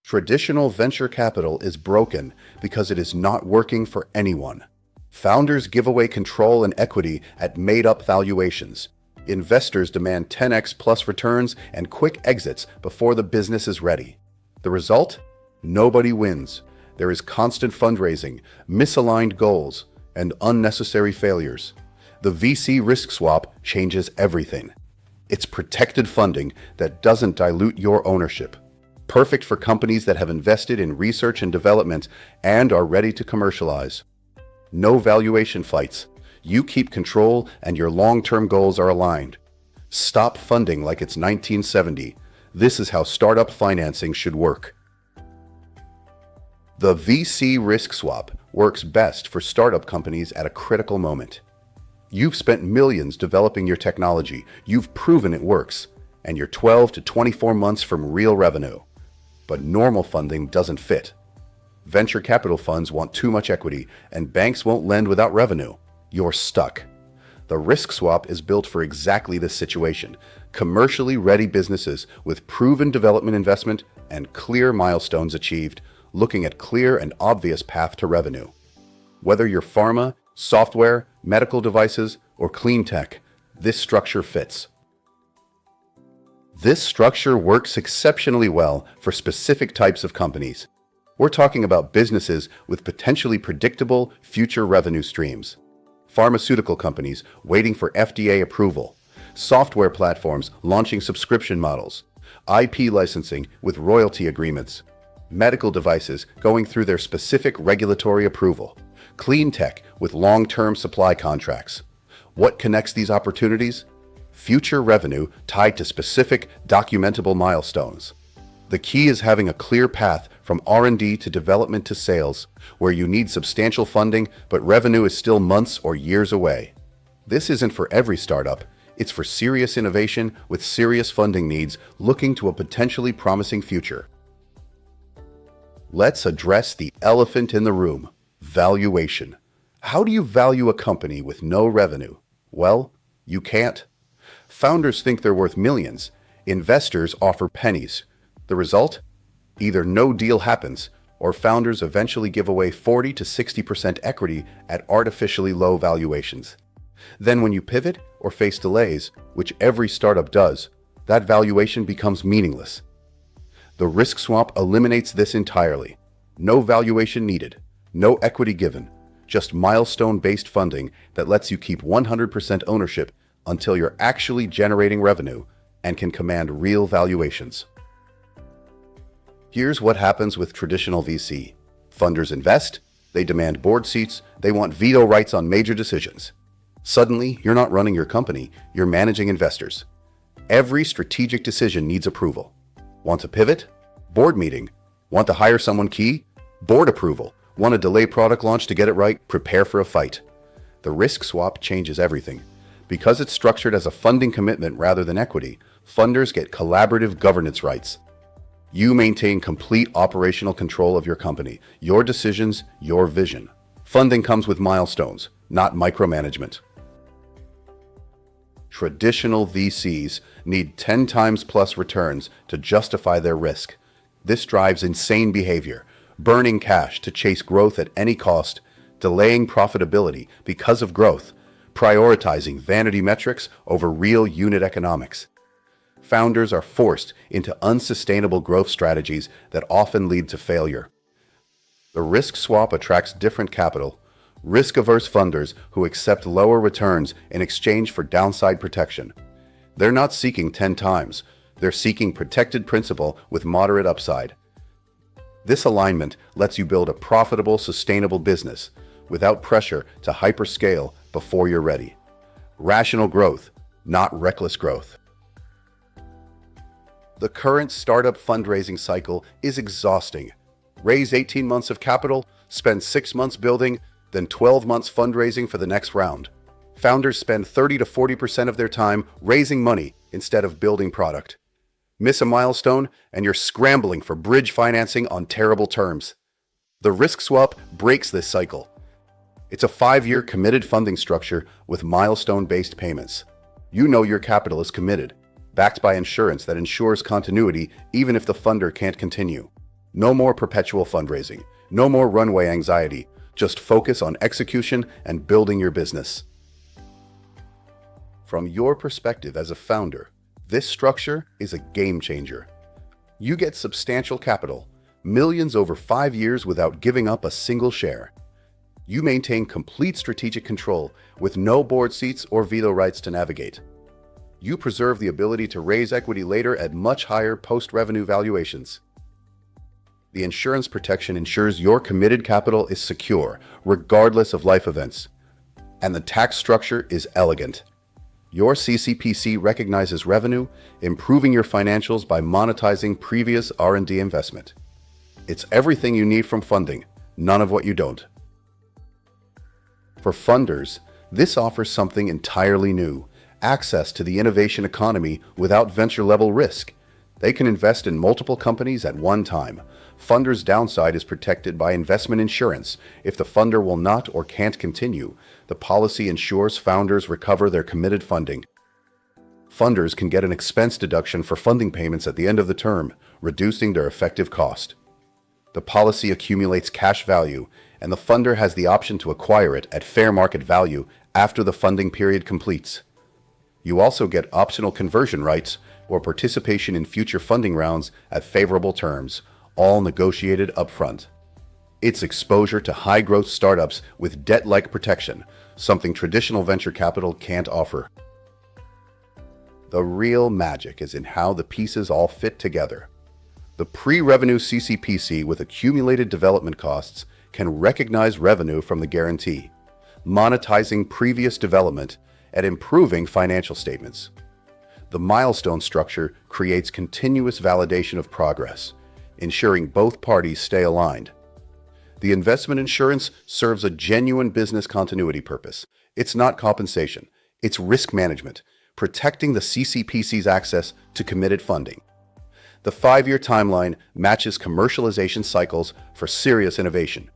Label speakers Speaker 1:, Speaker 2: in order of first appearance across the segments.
Speaker 1: Traditional venture capital is broken because it is not working for anyone. Founders give away control and equity at made-up valuations. Investors demand 10x plus returns and quick exits before the business is ready. The result? Nobody wins. There is constant fundraising, misaligned goals, and unnecessary failures. The VC risk swap changes everything. It's protected funding that doesn't dilute your ownership. Perfect for companies that have invested in research and development and are ready to commercialize. No valuation fights. You keep control and your long-term goals are aligned. Stop funding like it's 1970. This is how startup financing should work. The VC risk swap works best for startup companies at a critical moment. You've spent millions developing your technology, you've proven it works, and you're 12 to 24 months from real revenue. But normal funding doesn't fit. Venture capital funds want too much equity, and banks won't lend without revenue. You're stuck. The risk swap is built for exactly this situation. Commercially ready businesses with proven development investment and clear milestones achieved, looking at clear and obvious path to revenue. Whether you're pharma, software, medical devices, or clean tech, this structure fits. This structure works exceptionally well for specific types of companies. We're talking about businesses with potentially predictable future revenue streams. Pharmaceutical companies waiting for FDA approval. Software platforms launching subscription models. IP licensing with royalty agreements. Medical devices going through their specific regulatory approval. Clean tech with long-term supply contracts. What connects these opportunities? Future revenue tied to specific documentable milestones. The key is having a clear path from R&D to development to sales, where you need substantial funding, but revenue is still months or years away. This isn't for every startup. It's for serious innovation with serious funding needs looking to a potentially promising future. Let's address the elephant in the room, valuation. How do you value a company with no revenue? Well, you can't. Founders think they're worth millions. Investors offer pennies. The result? Either no deal happens, or founders eventually give away 40 to 60% equity at artificially low valuations. Then when you pivot or face delays, which every startup does, that valuation becomes meaningless. The risk swap eliminates this entirely. No valuation needed, no equity given, just milestone-based funding that lets you keep 100% ownership until you're actually generating revenue and can command real valuations. Here's what happens with traditional VC. Funders invest, they demand board seats, they want veto rights on major decisions. Suddenly, you're not running your company, you're managing investors. Every strategic decision needs approval. Want to pivot? Board meeting. Want to hire someone key? Board approval. Want to delay product launch to get it right? Prepare for a fight. The risk swap changes everything. Because it's structured as a funding commitment rather than equity, funders get collaborative governance rights. You maintain complete operational control of your company, your decisions, your vision. Funding comes with milestones, not micromanagement. Traditional VCs need 10 times plus returns to justify their risk. This drives insane behavior, burning cash to chase growth at any cost, delaying profitability because of growth, prioritizing vanity metrics over real unit economics. Founders are forced into unsustainable growth strategies that often lead to failure. The risk swap attracts different capital, risk-averse funders who accept lower returns in exchange for downside protection. They're not seeking 10 times, they're seeking protected principal with moderate upside. This alignment lets you build a profitable, sustainable business without pressure to hyperscale before you're ready. Rational growth, not reckless growth. The current startup fundraising cycle is exhausting. Raise 18 months of capital, spend 6 months building, then 12 months fundraising for the next round. Founders spend 30 to 40% of their time raising money instead of building product. Miss a milestone, and you're scrambling for bridge financing on terrible terms. The risk swap breaks this cycle. It's a 5-year committed funding structure with milestone-based payments. You know your capital is committed, backed by insurance that ensures continuity even if the funder can't continue. No more perpetual fundraising, no more runway anxiety. Just focus on execution and building your business. From your perspective as a founder, this structure is a game changer. You get substantial capital, millions over 5 years without giving up a single share. You maintain complete strategic control with no board seats or veto rights to navigate. You preserve the ability to raise equity later at much higher post-revenue valuations. The insurance protection ensures your committed capital is secure, regardless of life events. And the tax structure is elegant. Your CCPC recognizes revenue, improving your financials by monetizing previous R&D investment. It's everything you need from funding, none of what you don't. For funders, this offers something entirely new: access to the innovation economy without venture-level risk. They can invest in multiple companies at one time. Funders' downside is protected by investment insurance. If the funder will not or can't continue, the policy ensures founders recover their committed funding. Funders can get an expense deduction for funding payments at the end of the term, reducing their effective cost. The policy accumulates cash value, and the funder has the option to acquire it at fair market value after the funding period completes. You also get optional conversion rights or participation in future funding rounds at favorable terms, all negotiated upfront. It's exposure to high-growth startups with debt-like protection, something traditional venture capital can't offer. The real magic is in how the pieces all fit together. The pre-revenue CCPC with accumulated development costs can recognize revenue from the guarantee, monetizing previous development and improving financial statements. The milestone structure creates continuous validation of progress, ensuring both parties stay aligned. The investment insurance serves a genuine business continuity purpose. It's not compensation, it's risk management, protecting the CCPC's access to committed funding. The 5-year timeline matches commercialization cycles for serious innovation.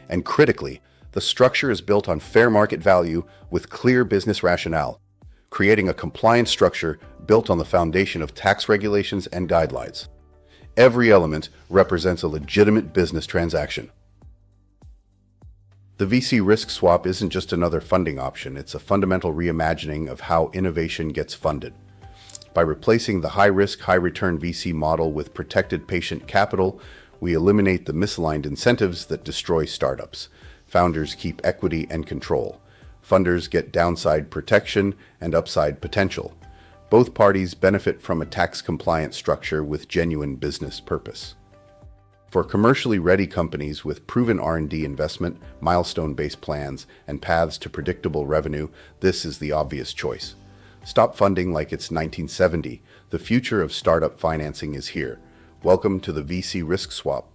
Speaker 1: And critically, the structure is built on fair market value with clear business rationale, creating a compliance structure built on the foundation of tax regulations and guidelines. Every element represents a legitimate business transaction. The VC risk swap isn't just another funding option, it's a fundamental reimagining of how innovation gets funded. By replacing the high-risk, high-return VC model with protected patient capital, we eliminate the misaligned incentives that destroy startups. Founders keep equity and control. Funders get downside protection and upside potential. Both parties benefit from a tax-compliant structure with genuine business purpose. For commercially ready companies with proven R&D investment, milestone-based plans, and paths to predictable revenue, this is the obvious choice. Stop funding like it's 1970. The future of startup financing is here. Welcome to the VC Risk Swap.